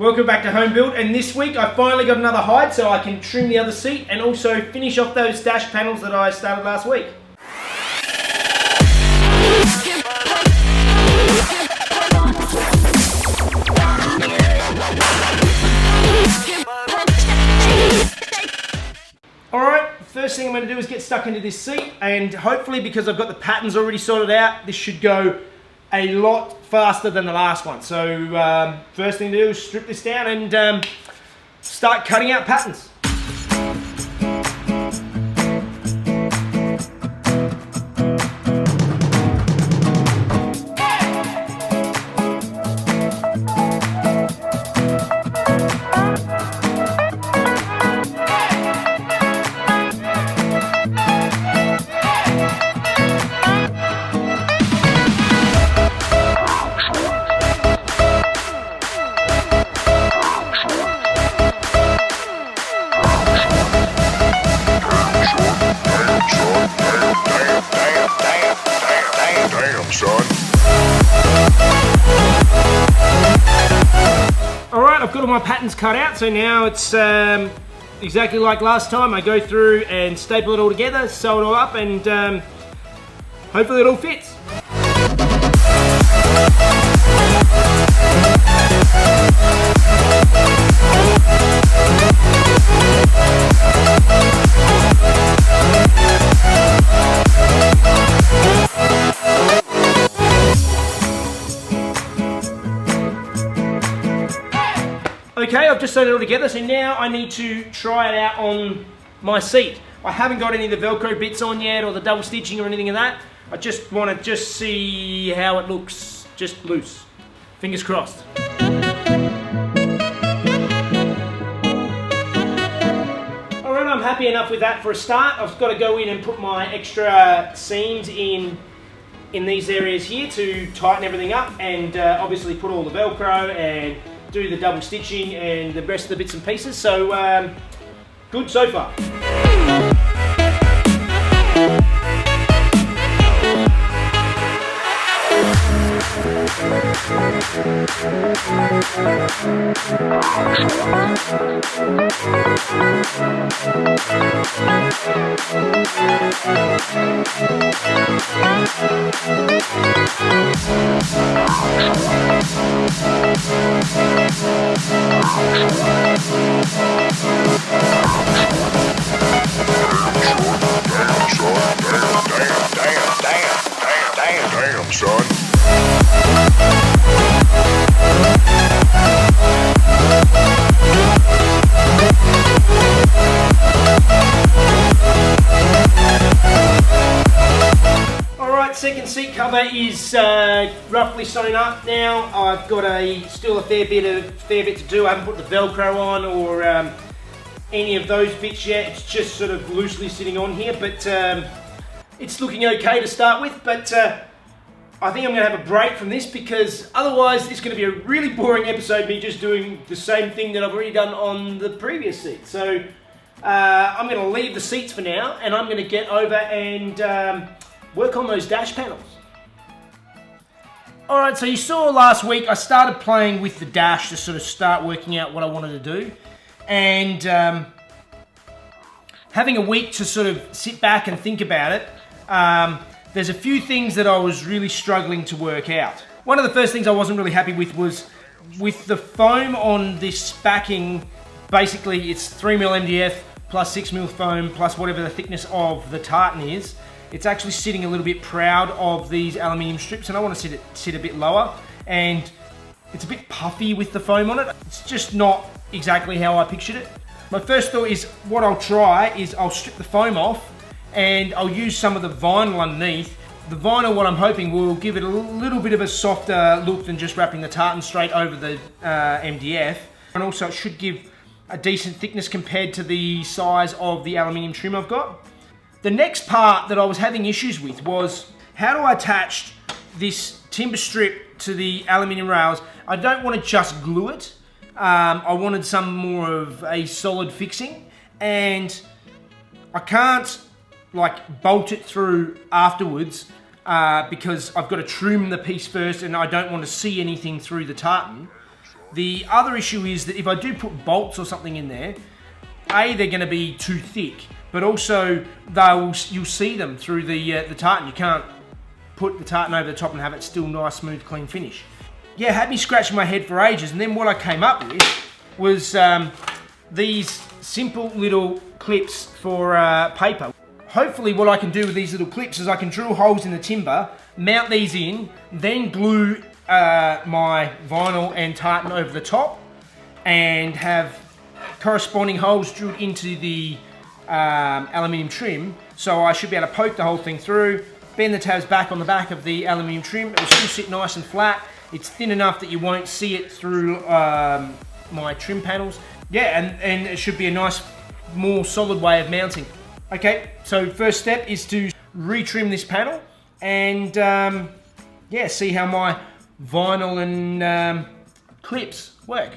Welcome back to Home Build, and this week I finally got another hide so I can trim the other seat and also finish off those dash panels that I started last week. Alright, first thing I'm going to do is get stuck into this seat, and hopefully because I've got the patterns already sorted out, this should go a lot faster than the last one. So first thing to do is strip this down and start cutting out patterns. Alright, I've got all my patterns cut out, so now it's exactly like last time. I go through and staple it all together, sew it all up, and hopefully it all fits. Okay, I've just sewn it all together, so now I need to try it out on my seat. I haven't got any of the Velcro bits on yet, or the double stitching or anything of that. I just want to see how it looks, just loose. Fingers crossed. Alright, I'm happy enough with that for a start. I've got to go in and put my extra seams in these areas here to tighten everything up, and obviously put all the Velcro and do the double stitching and the rest of the bits and pieces, so good so far. Damn, son. Alright, second seat cover is roughly sewn up now. I've got still a fair bit to do. I haven't put the Velcro on or any of those bits yet. It's just sort of loosely sitting on here, but it's looking okay to start with, but I think I'm going to have a break from this because otherwise it's going to be a really boring episode, me just doing the same thing that I've already done on the previous seat. So I'm going to leave the seats for now, and I'm going to get over and work on those dash panels. Alright, so you saw last week I started playing with the dash to sort of start working out what I wanted to do, and having a week to sort of sit back and think about it, there's a few things that I was really struggling to work out. One of the first things I wasn't really happy with was with the foam on this backing. Basically it's 3mm MDF plus 6mm foam plus whatever the thickness of the tartan is. It's actually sitting a little bit proud of these aluminium strips, and I want to sit a bit lower, and it's a bit puffy with the foam on it. It's just not exactly how I pictured it. My first thought is what I'll try is I'll strip the foam off and I'll use some of the vinyl underneath. The vinyl, what I'm hoping, will give it a little bit of a softer look than just wrapping the tartan straight over the MDF. And also it should give a decent thickness compared to the size of the aluminium trim I've got. The next part that I was having issues with was how do I attach this timber strip to the aluminium rails. I don't want to just glue it. I wanted some more of a solid fixing, and I can't like bolt it through afterwards because I've got to trim the piece first and I don't want to see anything through the tartan. The other issue is that if I do put bolts or something in there, A, they're going to be too thick, but also you'll see them through the tartan. You can't put the tartan over the top and have it still nice, smooth, clean finish. Yeah, had me scratching my head for ages, and then what I came up with was these simple little clips for paper. Hopefully what I can do with these little clips is I can drill holes in the timber, mount these in, then glue my vinyl and tartan over the top, and have corresponding holes drilled into the aluminium trim, so I should be able to poke the whole thing through, bend the tabs back on the back of the aluminium trim. It will still sit nice and flat. It's thin enough that you won't see it through my trim panels. Yeah, and it should be a nice, more solid way of mounting. Okay, so first step is to retrim this panel and yeah, see how my vinyl and clips work.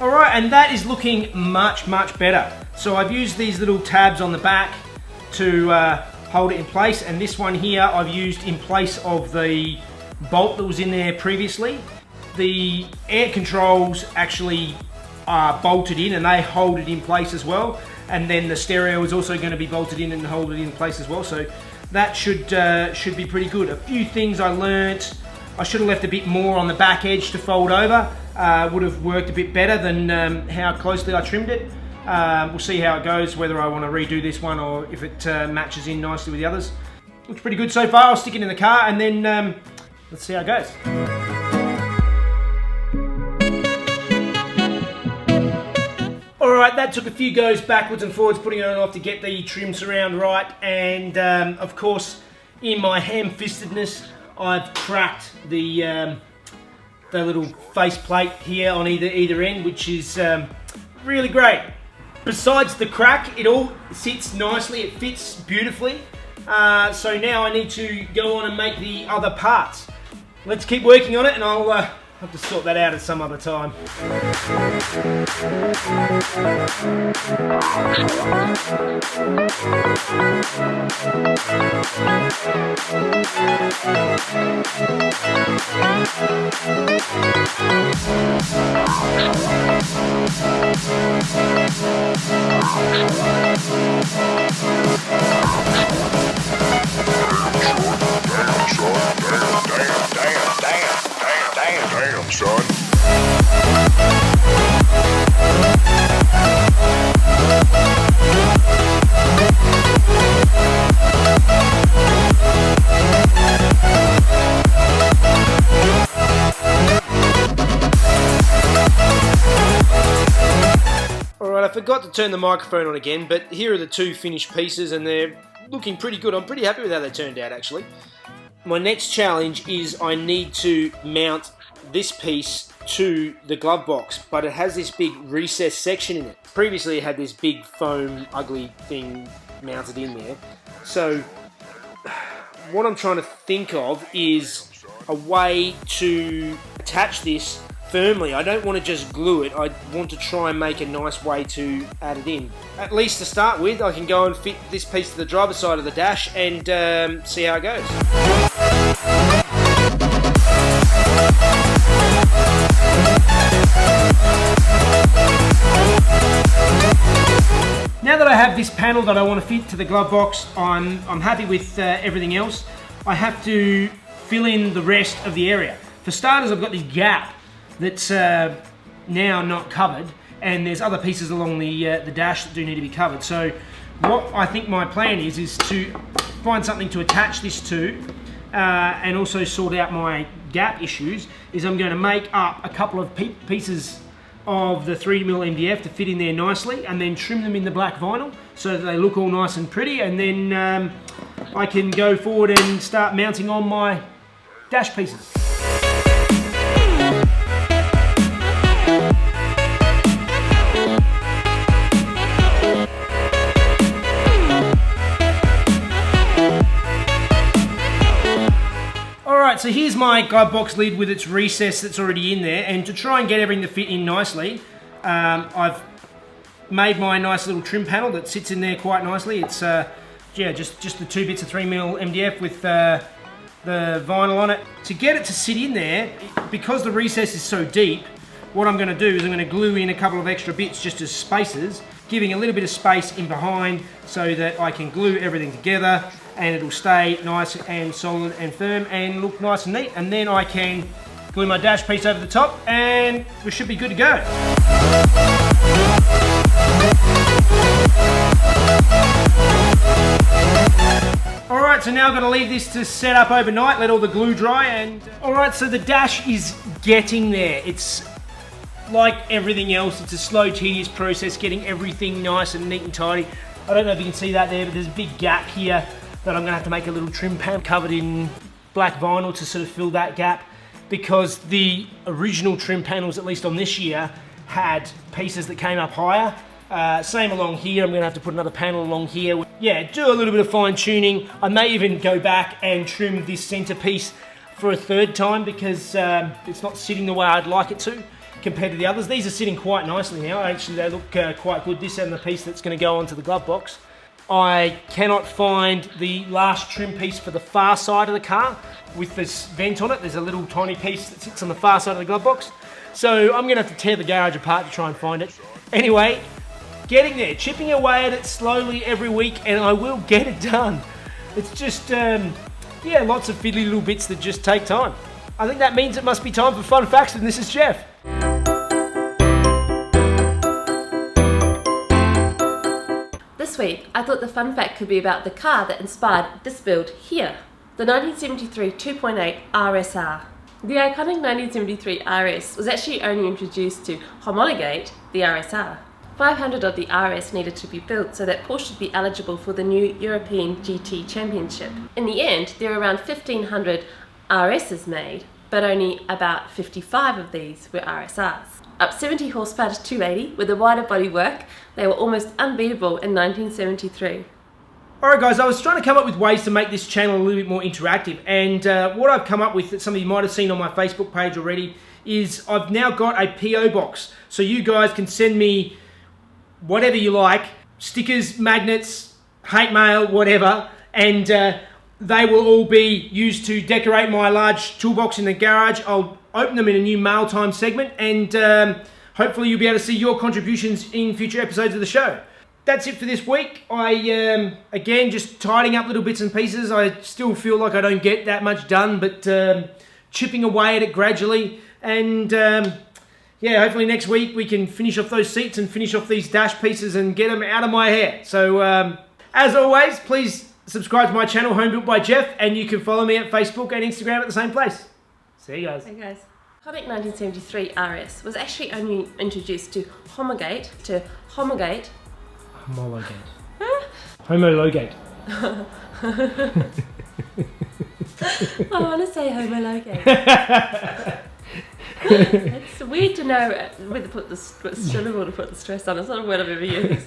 Alright, and that is looking much better. So I've used these little tabs on the back to hold it in place, and this one here I've used in place of the bolt that was in there previously. The air controls actually are bolted in and they hold it in place as well, and then the stereo is also going to be bolted in and hold it in place as well, so that should be pretty good. A few things I learnt: I should have left a bit more on the back edge to fold over. Would have worked a bit better than how closely I trimmed it. We'll see how it goes, whether I want to redo this one or if it matches in nicely with the others. Looks pretty good so far. I'll stick it in the car and then let's see how it goes. Alright, that took a few goes backwards and forwards putting it on and off to get the trim surround right, and of course in my ham-fistedness I've cracked the little face plate here on either end, which is really great. Besides the crack, it all sits nicely, it fits beautifully. So now I need to go on and make the other parts. Let's keep working on it, and I'll have to sort that out at some other time. Damn, son. Alright, I forgot to turn the microphone on again, but here are the two finished pieces and they're looking pretty good. I'm pretty happy with how they turned out actually. My next challenge is I need to mount this piece to the glove box, but it has this big recessed section in it. Previously it had this big foam ugly thing mounted in there. So what I'm trying to think of is a way to attach this firmly. I don't want to just glue it, I want to try and make a nice way to add it in. At least to start with, I can go and fit this piece to the driver's side of the dash and see how it goes. Now that I have this panel that I want to fit to the glove box, I'm happy with everything else. I have to fill in the rest of the area. For starters, I've got this gap that's now not covered, and there's other pieces along the dash that do need to be covered. So what I think my plan is to find something to attach this to and also sort out my gap issues. Is I'm going to make up a couple of pieces of the 3mm MDF to fit in there nicely, and then trim them in the black vinyl so that they look all nice and pretty, and then I can go forward and start mounting on my dash pieces. Alright, so here's my glove box lid with its recess that's already in there, and to try and get everything to fit in nicely, I've made my nice little trim panel that sits in there quite nicely. It's just the 2 bits of 3mm MDF with the vinyl on it. To get it to sit in there, because the recess is so deep, what I'm going to do is I'm going to glue in a couple of extra bits just as spacers, giving a little bit of space in behind so that I can glue everything together and it'll stay nice and solid and firm and look nice and neat. And then I can glue my dash piece over the top and we should be good to go. Alright, so now I've got to leave this to set up overnight, let all the glue dry, and... Alright, so the dash is getting there. It's like everything else, it's a slow, tedious process getting everything nice and neat and tidy. I don't know if you can see that there, but there's a big gap here that I'm going to have to make a little trim pan covered in black vinyl to sort of fill that gap, because the original trim panels, at least on this year, had pieces that came up higher. Same along here, I'm going to have to put another panel along here. Yeah, do a little bit of fine tuning. I may even go back and trim this center piece for a third time because it's not sitting the way I'd like it to compared to the others. These are sitting quite nicely now. Actually, they look quite good. This and the piece that's going to go onto the glove box. I cannot find the last trim piece for the far side of the car with this vent on it. There's a little tiny piece that sits on the far side of the glove box. So I'm going to have to tear the garage apart to try and find it. Anyway, getting there, chipping away at it slowly every week, and I will get it done. It's just, yeah, lots of fiddly little bits that just take time. I think that means it must be time for fun facts, and this is Jeff. This week, I thought the fun fact could be about the car that inspired this build here, the 1973 2.8 RSR. The iconic 1973 RS was actually only introduced to homologate the RSR. 500 of the RS needed to be built so that Porsche would be eligible for the new European GT Championship. In the end, there were around 1,500 RSs made, but only about 55 of these were RSRs. Up 70 horsepower to 280 with the wider bodywork, they were almost unbeatable in 1973. Alright guys, I was trying to come up with ways to make this channel a little bit more interactive, and what I've come up with that some of you might have seen on my Facebook page already is I've now got a PO box, so you guys can send me whatever you like, stickers, magnets, hate mail, whatever, and they will all be used to decorate my large toolbox in the garage. I'll open them in a new mail time segment, and hopefully you'll be able to see your contributions in future episodes of the show. That's it for this week. I, again, just tidying up little bits and pieces. I still feel like I don't get that much done, but chipping away at it gradually, and yeah, hopefully next week we can finish off those seats and finish off these dash pieces and get them out of my hair. So, as always, please subscribe to my channel, Home Built by Jeff, and you can follow me at Facebook and Instagram at the same place. See you guys. Hey guys. Iconic 1973 RS was actually only introduced to homologate. Homologate. Homologate. I want to say homologate. It's weird to know whether to put the syllable to put the stress on. It's not a word I've ever used.